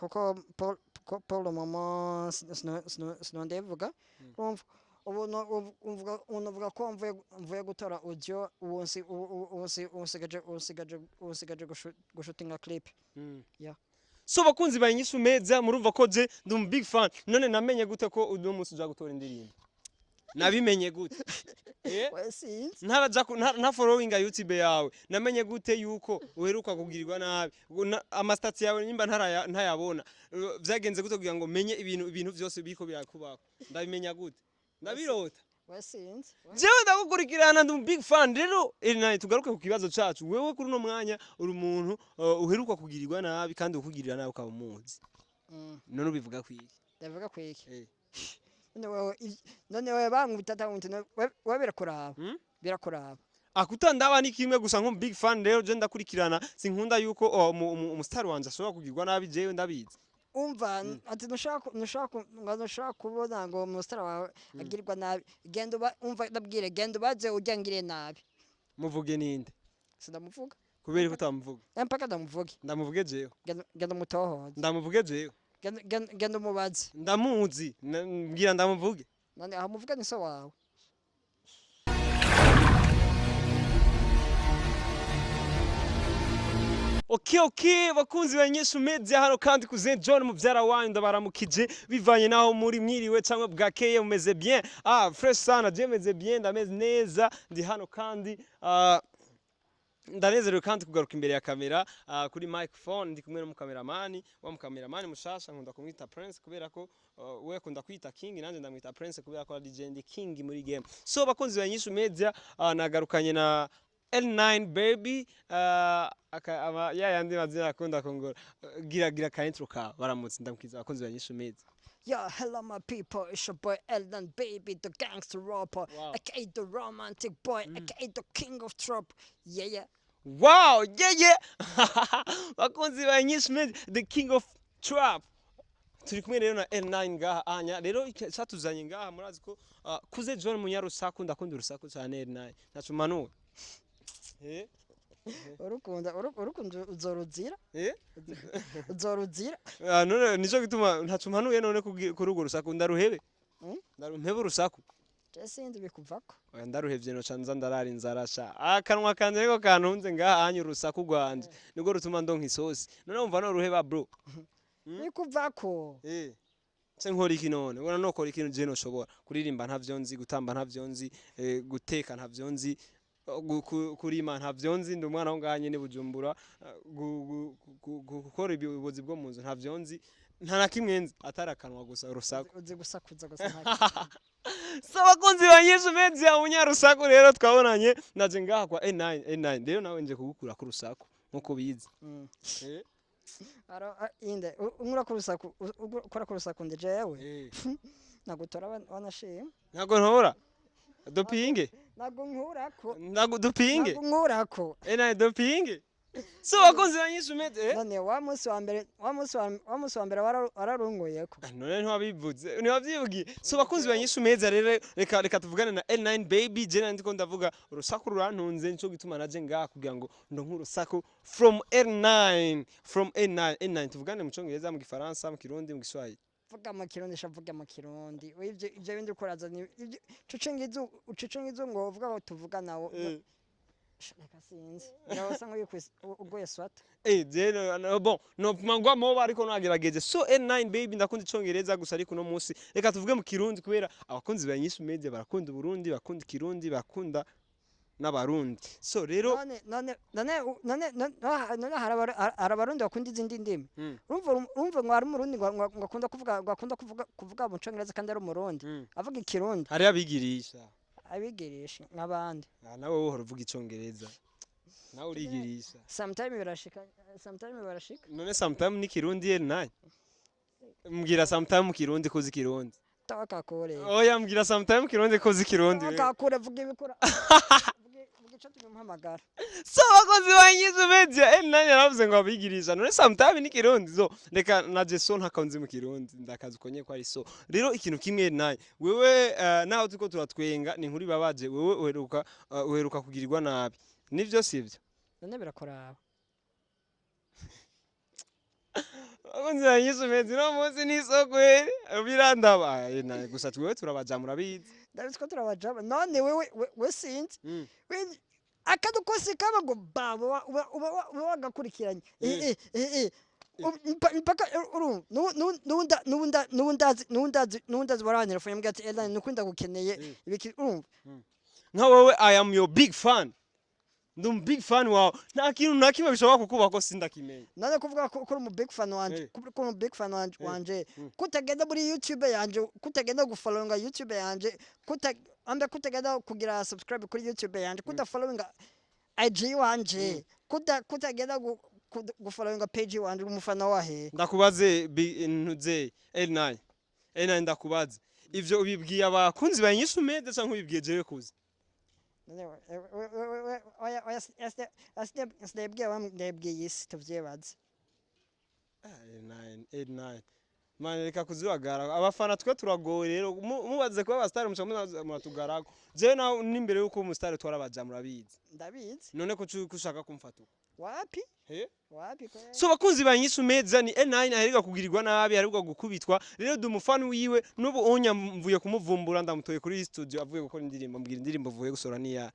kuko pour le moment sinondevuga urumva uvuga ko mvuye gutora audio usigaje gushutinga clip yeah. So bakunzi ba inyishu meza murumva ko je ndi big fan none namenye gute ko uno munsi uja gutora indirimbo nabimenye gute ntaraja nta following YouTube yawe namenye gute yuko uheruka kugirirwa nabi amastats yawe nimba ntayabona vyagenze gute kugira ngo menye ibintu byose biko birakubako ndabimenya gute ndabirota jewe ndagukurikirana ndi big fan rero naye tugaruke ku kibazo cacu wewe kuri no mwanya uri umuntu uheruka kugirirwa nabi kandi ukugirira nabi ukaba umuzi none ubivuga kwiki ndavuga kwiki none wewe bangubitata wewe birakuraba akutandaba ni kimwe gusa nko big fan rero je ndakurikirana sinkunda yuko umustar wanje ashobora kugirwa nabi jewe ndabizi umva ati nushaka kubona ngo umustar wawe agirwa nabi genda umva ndabwire genda baze ujyangire nabi muvuge ninde sindamuvuga kubera ko utamuvuga mpaka ndamuvuge jewe genda mutohoza ndamuvuge jewe genda umubaze ndamuzi mbwira ndamuvuge none amuvuga ni so wawe Okay bakunzi ba inyishu media hano kandi kuze John muvyara wanyu ndabaramukije bivanye naho muri mwiriwe cyangwa bwakeye mumeze bien fresh sana je meze bien ndameze neza ndi hano kandi ndanezerewe kandi kugaruka imbere ya kamera kuri microphone ndi kumwe n'umukameramani wa mukameramani mushasha nkunda kumwita Prince kubera ko we akunda kwita King nanje ndamwita Prince kubera ko ari legend King muri game so bakunzi ba inyishu media nagarukanye na L9 baby yandi mazina akunda kongora gira ka intro ka baramutse ndamkiza abakunzi ba inyishu media. Yeah, hello my people, it's your boy L9 baby, the gangster rapper, aka the romantic boy, aka the king of trap. Yeah. Wow, yeah. Bakunzi ba inyishu media, the king of trap. Turi kumwe rero na L9 ngaha anya rero cyatuzanye ngaha murazi ko kuze John munyarusaku ndakunda urusaku cyane L9 nacumanuwe urukunda uzoruzira uzoruzira none nico gituma ntacumanuye none kurugo rusaku ndaruhebe ndaruhebe urusaku sindi bikuvako ndaruhevye no canza ndarari nzarasha akanwa kanje reko kantunze ngaha anyu urusaku rwanje niko rutuma ndonka isosi none umva no ruheba bro bikuvako se nkora iki none ubona no kora ikintu je no shobora kuririmba ntavyo nzi gutamba ntavyo nzi guteka ntavyo nzi kurima ntavyo nzi ndi umwana wonganye ne Bujumbura gukora ibibozi bwo munzu ntavyo nzi nta nakimwe nzi atarakanwa gusa rusaku uzi gusakuza gusa so bakunzi ba inyishu media munyarusaku rero twabonanye naje ngaha kwa N9 rero nawe nje kugukura ku rusaku nkuko bizi inde unkura ku rusaku ukora ku rusaku nde jewe nagutora wanashima ntago ntora dopinge nago dopinge N9 dopinge so bakunzi ba inyishu media none wa munsi wa mbere wararungoyeko none ntiwabivuze ntiwavyivugiye so bakunzi ba inyishu media rero reka tuvugane na L9 baby je ndiko ndavuga urusaku rurantunze nico gituma naje ngaha kugira ngo ndonke urusaku from N9 tuvugane mu Congereza mu Gifaransa mu Kirundi mu Giswahili vuga mu Kirundi shavuga mu Kirundi ivyo bindi ukuraza ni ucucungizo ngo uvuga ngo tuvuga nawo Shaka sinzi. Ndabasa ngo ugoye swata. Bon, no mangwa mo ariko nagerageje. So N9 baby ndakunda icongereza gusa ariko no munsi. Reka tuvuge mu Kirundi kubera abakunzi ba inyishu media barakunda Burundi, bakunda Kirundi, bakunda n'abarundi. So rero none harabarundi bakunda izindi ndimi. Urumva ngo ari umurundi ngakunda kuvuga mu congereza kandi ari umurundi. Avuga ikirundi. Hari abigirisha. Abigirisha nk'abandi. Nawe wohora uvuga icongereza. Nawe urigirisha. Sometimes barashika. None sometimes ni Kirundi N9. Mbwira sometimes mu Kirundi kozi Kirundi. Takakore. Oya mbwira sometimes Kirundi kozi Kirundi. Takakore vuga ibikora. Vuga tumuhamagara. So bakozi banyize media N9 yaravuze ngo abigirisha. None sometimes ni Kirundi zo. Reka naje so ntakanzi mu Kirundi ndakazi konye ko ari so. Rero ikintu kimwe N9 wewe naho tuko turatwenga ni nkuri babaje wewe uheruka kugirirwa nabi. Nivyo sivyo. None birakoraba. abakunzi ba inyishu mezi no munsi n'isoko birandaba gusa twewe turabaja murabizi ndabizi ko turabajaba none we sinzi akadu kose kaba ngo baba uba wagakurikiranye mpaka nuwundazi baranira fo yambwira ati Elane nukunda gukeneye ibiki urumva nka wowe I am your big fan ndum big fan wawe nta kintu na kimwe bishobora kukubako sindakimenya none kuvuga ko uri mu big fan wanje ko mu big fan wanje kutagenda muri YouTube yanje kutagenda gufollowinga YouTube yanje kutagenda kugira subscribe kuri YouTube yanje kudafollowinga IG wanje kutagenda gufollowinga page wanje umufana wahe ndakubaze ntuze L9 ndakubaze ivyo ubibwiye abakunzi ba inyishu mede canke ubibwiye jewe kuzi ndebwiye isi tuvyibaze L9 mane reka kuzibagara abafana twe turagowe rero mubaze kuba abastari muratugarago jewe nawe n'imbere yuko umustar twarabaja murabizi ndabizi none ko ushaka kumfata wapi wapi so bakunzi ba inyishu meza ni L9 aheruka kugirirwa nabi aheruka gukubitwa rero dumufani wiwe nubu onya mvuye kumuvumbura ndamutoye kuri studio avuye gukora indirimbo mbwira indirimbo vuye gusora niya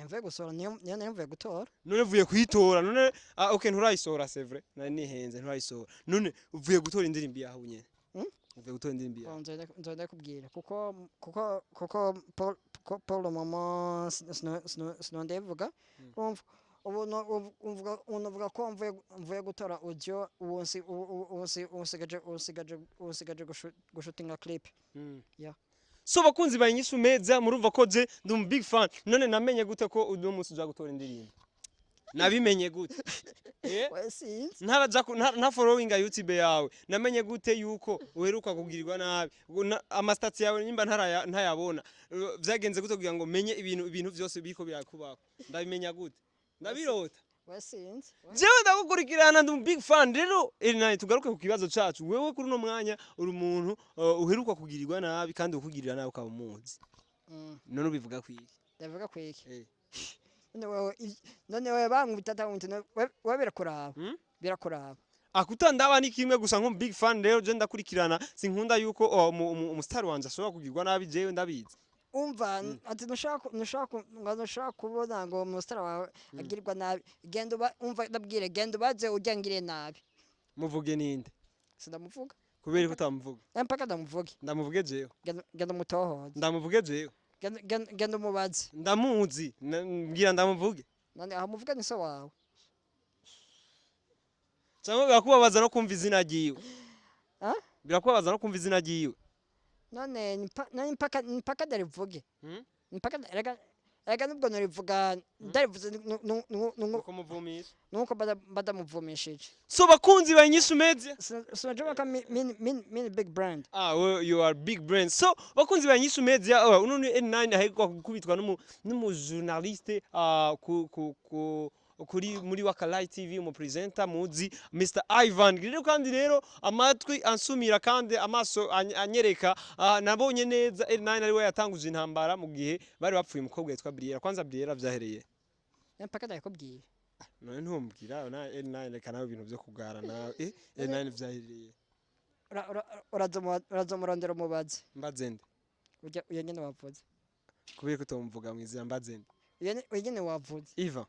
mvuye gusora niyo mvuye gutora none vuye kuyitora none okay nturayisora c'est vrai nari nihenze nturayisora none uvuye gutora indirimbo yawe nyene uvuye gutora indirimbo yawe nzonda kubwira kuko Paul mama sinondevuga uvuga ko mvuye gutora audio usigaje gushutinga clip yeah so bakunzi ba inyishu meza murumva ko je ndum big fan none namenye gute ko uno munsi uja gutora indirimbo nabimenye gute ntaraja nta followinga YouTube yawe namenye gute yuko uheruka kugirirwa nabi amastats yawe nimba ntayabona vyagenze gute kugira ngo menye ibintu byose biko birakubako ndabimenya gute ndabirota wasinze jewe ndagukurikirana ndum big fan rero L9 tugaruke ku kibazo cacu wewe kuri no mwanya uri umuntu uheruka kugirirwa nabi kandi ukugirira nabi ukaba umuzi none ubivuga kwiki ndavuga kwiki none wewe bankubitata umuntu wewe birakuraba akutandaba ni kimwe gusa nko big fan rero je ndakurikirana sinkunda yuko umustar wanje ashobora kugirwa nabi jewe ndabizi umva ati nushaka kubona ngo umustar wawe agirwa nabi genda umva ndabwire genda baze ujyangire nabi muvuge ninde sindamuvuga kubera ko utamuvuga mpaka ndamuvuge jewe genda mutohoze ndamuvuge jewe genda umubaze ndamuzi mbwira ndamuvuge none amuvuga ni so wawe cyangwa birakubabaza no kumva izina ryiwe birakubabaza no kumva izina ryiwe none mpaka ndarivuge mpaka rega nubwo narivuga ndarivuze nuko muvumisha nuko badamuvumishije so bakunzi ba inyishu media so joka mini big brand well, you are big brand so bakunzi ba inyishu media uno ni N9 aheruka gukubitwa n'umu journaliste kuri muri Wakalai TV umu presenter muzi Mr Yvan rero kandi rero amatwi ansumira kandi amaso anyereka nabonye neza L9 ari we yatanguje intambara mu gihe bari bapfuye umukobwa yitwa Briella kwanza Briella vyahereye mpaka ndakubwiye none ntumbwira na L9 kana ibintu byo kugara nawe L9 vyahereye urazomurondera umubaze mbazende uyo nyene wavuze kubera ko utomvuga mwizira mbazende uyo nyene wavuze Yvan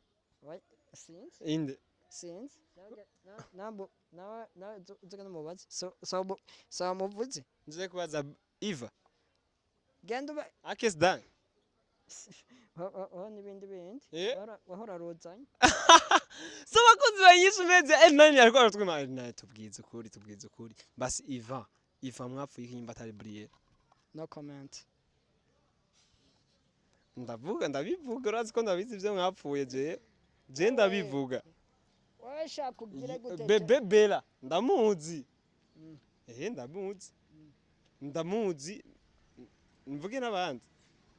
since inde since nabo uzoga n'umubaze so muvuze nje kubaza Yvan genda ba akes dan n'ibindi wahora rozanye so bakunzi ba inyishu meze L9 ariko aratwima L9 tubwize ukuri basi Yvan mwapfuye inyimba atari Briella no comment ndabivuga urazi ko ndabizi ivyo mwapfuye je ndabivuga washaka kugira gute Bella ndamuzi ndamuzi mvuge n'abandi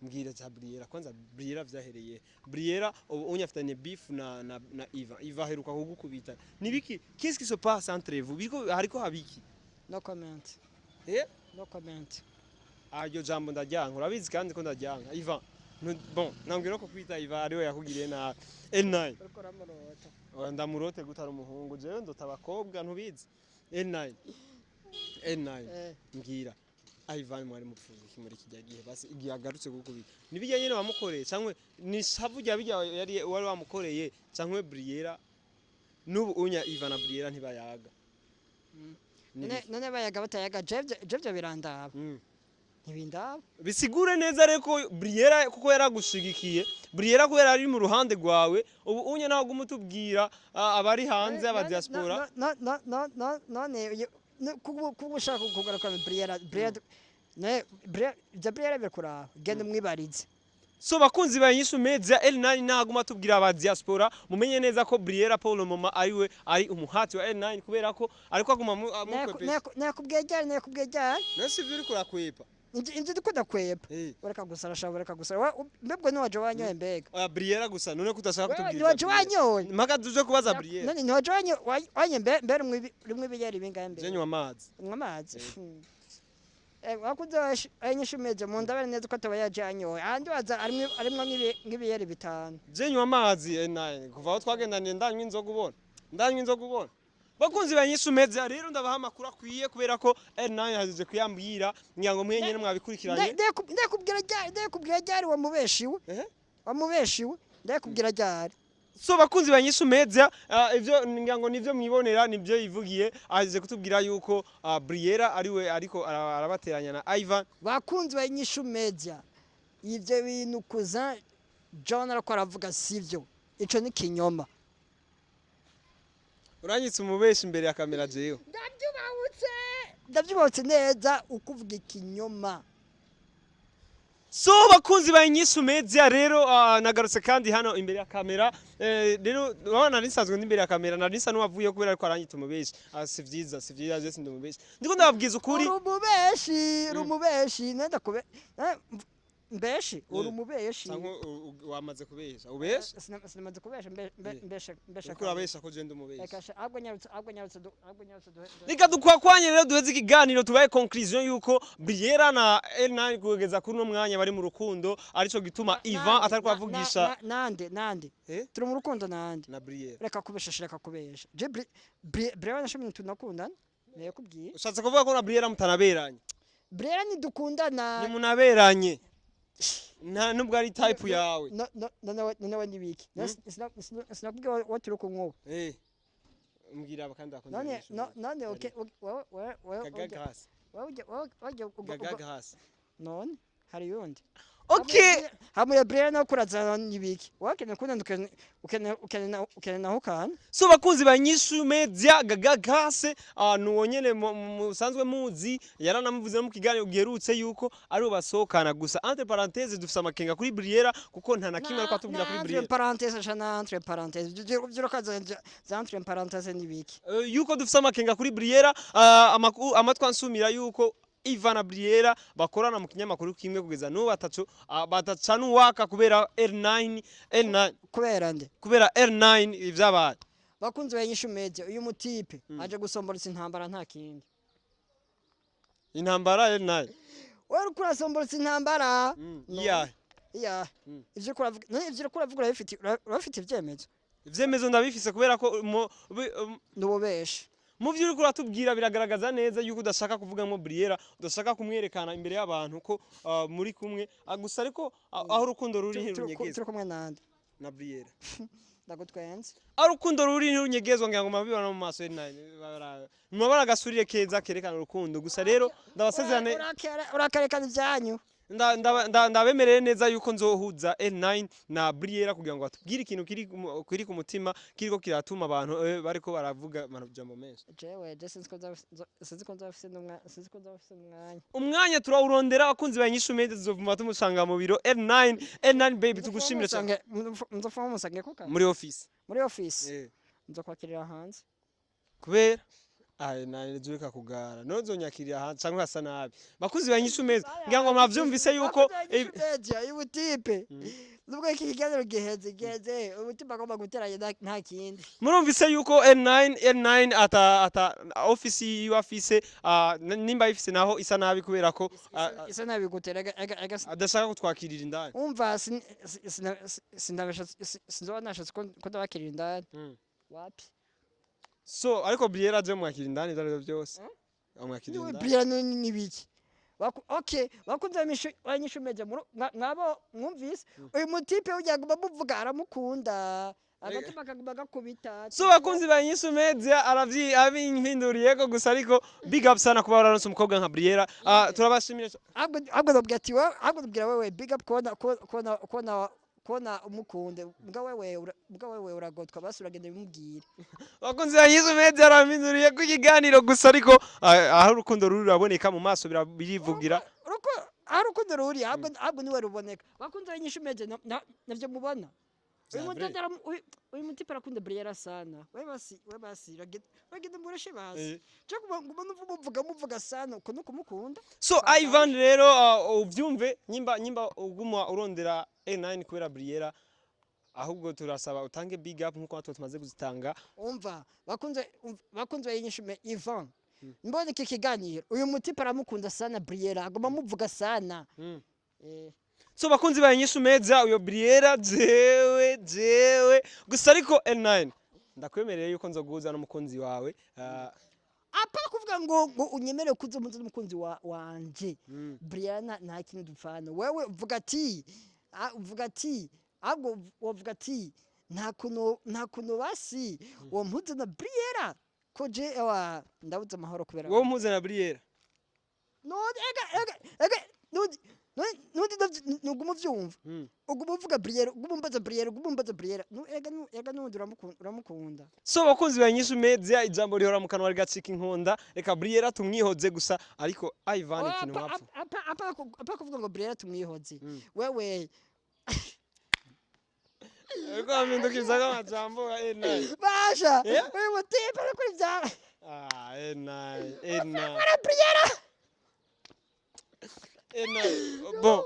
mbwira za Briella kwanza Briella vyahereye Briella unyafitanye beef na Yvan heruka kugukubita nibiki qu'est-ce qui se passe entre vous biko hariko habiki no comment no comment ayo jambo ndajyanka urabizi kandi ko ndajyanka Yvan bon nambwira ko kwita Yvan ari we yakugiriye na L9 ndamurote gutara umuhungu jewe ndota abakobwa ntubizi N9 mbwira Yvan mwari mupfuye muri kijya gihe basi igihe agarutse gukubika nibijya nyene wamukoreye cyangwa ni savu bijya yari wari wamukoreye cyangwa Briella nubu unya Yvan na Briella ntibayaga none bayaga batayaga jevyo birandaba ntibindaba bisigure neza reko Briella kuko yaragushigikiye Briella ko yari mu ruhande rwawe ubu unya naho gumutubwira abari hanze aba diaspora none kugushaka kugaruka Briella bekura genda mwibarize so bakunzi ba INYISHU Media L9 naguma tubwira aba diaspora mumenye neza ko Briella Paul mama ari umuhati wa L9 kubera ko ariko aguma mukwepesha nakubwiye ryari nasi viri kurakwepa inzi dukunda kwepa ureka gusara shabo ureka gusara mbebwe niwaje wanyoye mbega Briella gusa none kudashaka kutubwira niwaje wanyoye mpaka tuje kubaza Briella none niwaje wanyoye mbere rimwe bijyari bingahe mbere jenywa amazi wakuze INYISHU Media mu ndabere neza ko atabayaje anyoye andi waza arimwe nk'ibiyeri bitanu jenywa amazi N9 kuva aho twagendaniye ndanywa inzoga ubona bakunzi ba INYISHU Media rero ndabaha amakuru akwiye kubera ko N9 hazize kuyambwira ngira ngo mwenye mwabikurikiranye ndakubwira ryari wamubeshiwe ndakubwira ryari so bakunzi ba INYISHU Media ivyo ngira ngo nivyo mwibonera nivyo yivugiye azize kutubwira yuko Briella ariwe ariko arabateranya na Yvan bakunzi ba INYISHU Media ivyo bintu kuza John ariko aravuga sivyo ico ni kinyoma uranyitse umubeshi imbere ya kamera jeyo ndabyubahutse neza ukuvuga ikinyoma so bakunzi ba INYISHU Media rero nagarutse kandi hano imbere ya kamera rero urabona nisanzwe n'imbere ya kamera narisa n'uwavuye kubera ariko aranyita umubeshi si vyiza je sindi umubeshi ndiko ndababwiza ukuri umubeshi nenda kube mbeshi uri umubeshi wamaze kubesha ubesha sinamaze kubesha mbesha ko urabesha ko je ndi umubeshi ahubwo nyarutse reka dukwakwanye rero duheze ikiganiro tubaye conclusion yuko Briella na L9 kugeza kuri no mwanya bari mu rukundo arico gituma Yvan atari kwavugisha nande turi mu rukundo nande na Briella reka kubesha je Briella nashimye tunakundana naye kubwiye ushatse kuvuga ko na Briella mutanaberanye Briella ni dukundana ni munaberanye nubwo ari type yawe none nibiki sinakubwiye waturi ku nkuba mbwira abakandi bakunda none okay gagagasi none hari yundi okay hamwe Briella no kuraza nibiki wakene kuna ukene naho kana so bakunzi ba INYISHU Media gagagase nuwonyene musanzwe muzi yaranamuvuze no mu kiganiro giherutse yuko ari ubasokana gusa entre parenthèses dufise amakenga kuri Briella kuko nta nakimwe ariko atubwira kuri Briella entre parenthèses byurokaza za entre parenthèses nibiki yuko dufise amakenga kuri Briella amatwa nsumira yuko Yvan na Briella bakorana mu kinyamakuru kimwe kugeza no batacana uwaka kubera L9 kubera nde kubera L9 ivyabaye bakunzi ba INYISHU Media uyu mutipe aje gusomborotsa intambara nta kindi intambara L9 wari kurasomborotsa intambara yeah ivyo kuravuga urafite ivyemezo ndabifise kubera ko nubobesha mu byo uri kuratubwira biragaragaza neza yuko udashaka kuvugamo Briella udashaka kumwerekana imbere y'abantu ko muri kumwe gusa ariko aho urukundo ruri ntirunyegezwa turi kumwe nande na Briella ndagutwenze aho urukundo ruri ntirunyegezwa ngira ngo mabibona mu maso L9 mubara agasurire keza kerekana urukundo gusa rero ndabasezerane urakarekana ivyanyu ndabemereye neza yuko nzohuza L9 na Briella kugira ngo batubwire ikintu kiri ku mutima kiriko kiratuma abantu bariko baravuga amajambo menshi jewe sinzi ko nzafise umwanya turawurondera abakunzi ba INYISHU Media tuzovuma tumusanga mu biro L9 baby tugushimire cyane nzofuma musange kuka muri office nzokwakirira hanze kubera najureka kugara nozonyakirira hanze cyangwa hasa nabi bakuzi ba INYISHU Media ngira ngo mwavyumvise yuko ibutipe nubwo iki kiganiro giheze ubutipe agomba guteranya nta kindi murumvise yuko L9 ata office y'afise nimba ifise naho isa nabi kubera ko isa nabi gutera adashaka kutwakirira indani umva sinzobona nashatse ko ndabakirira indani wapi So ariko Briella je mwakira indani ibyo byose amwakira niwe indani Briella ni biki okay bakunze abanyishu media mwabo mwumvise uyu mutipe ujyaguma muvuga aramukunda agatima kaguma gakubita so bakunzi banyishu media abimpinduriye ko gusa ariko big up sana kuba wararonse umukobwa nka Briella turabashimira ahubwo ndabwira ati wewe big up kona umukunde mbwa wewe uragotwa basi uragenda bimubwire bakunzi banyishu media arampinduriye ku kiganiro gusa ariko aho urukundo ruraboneka mu maso birivugira urukundo ruri ahubwo niwe ruboneka bakunzi banyishu media navyo mubona uyu mutipe arakunda Briella sana we basi ragenda murashe basi cyo muvuga sana uko nuko mukunda so Yvan rero uvyumve nyimba uguma urondera A9 kubera Briella ahubwo turasaba utange big up nkuko natwe tumaze kuzitanga umva bakunze yinyishume Yvan mbone iki kiganiro uyu mutipe aramukunda sana Briella agoma muvuga sana so bakunzi banyishu media uyo Briella jewe gusa ariko N9 ndakwemereye yuko nzoguza n'umukunzi wawe apa kuvuga ngo unyemerere kuzomuza n'umukunzi wanje Briella nta kintu dupfana wewe uvuga ati ahubwo uvuga ati nta kuno basi uwo mpuze na Briella ko je ndabuze amahoro kubera wowe mpuze na Briella no ega nuguma uvyumva uguma uvuga Briella uguma umbaza Briella ega nundi uramukunda so bakunzi banyishu media ijambo rihora mu kanwa rigacika inkonda reka Briella tumwihoze gusa ariko Yvan ikintu mwapfu apa kuvuga ngo Briella tumwihoze wewe ariko amindukiza amajambo N9 basha wewe mutipe kuri bya N9 Briella bon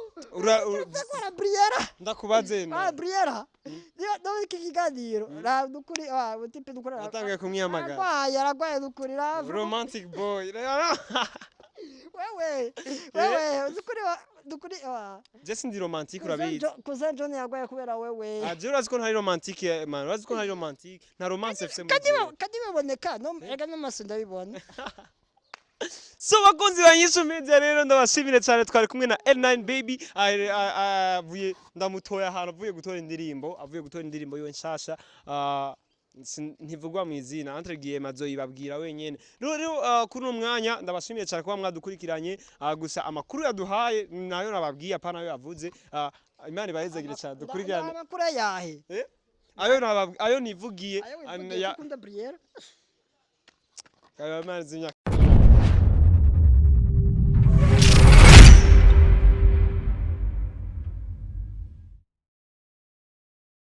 Briella ndakubaze Briella no iki kiganiro nukuri mutipe nukuri atangiye kumwiyamagara yaragwaye nukuri romantic boy wewe nukuri Jesse ndi romantic urabizi kuzen John yaragwaye kubera wewe je urazi ko ntari romantic man urazi ko ntari romantic nta romance fse mu kadi biboneka no ega n'amaso ndabibona so bakunzi banyishu media rero ndabashimire cyane twari kumwe na L9 baby avuye ndamutoya ahantu avuye gutora indirimbo yiwe nshasha ntivugwa mu izina entregiye mazo yibabwira wenyene rero kuri uno mwanya ndabashimiye cyane kuba mwadukurikiranye gusa amakuru yaduhaye nayo nababwiye apana yo yavuze Imana ibahezagire cyane dukurikirane amakuru yahe ayo nivugiye ya Briella Imana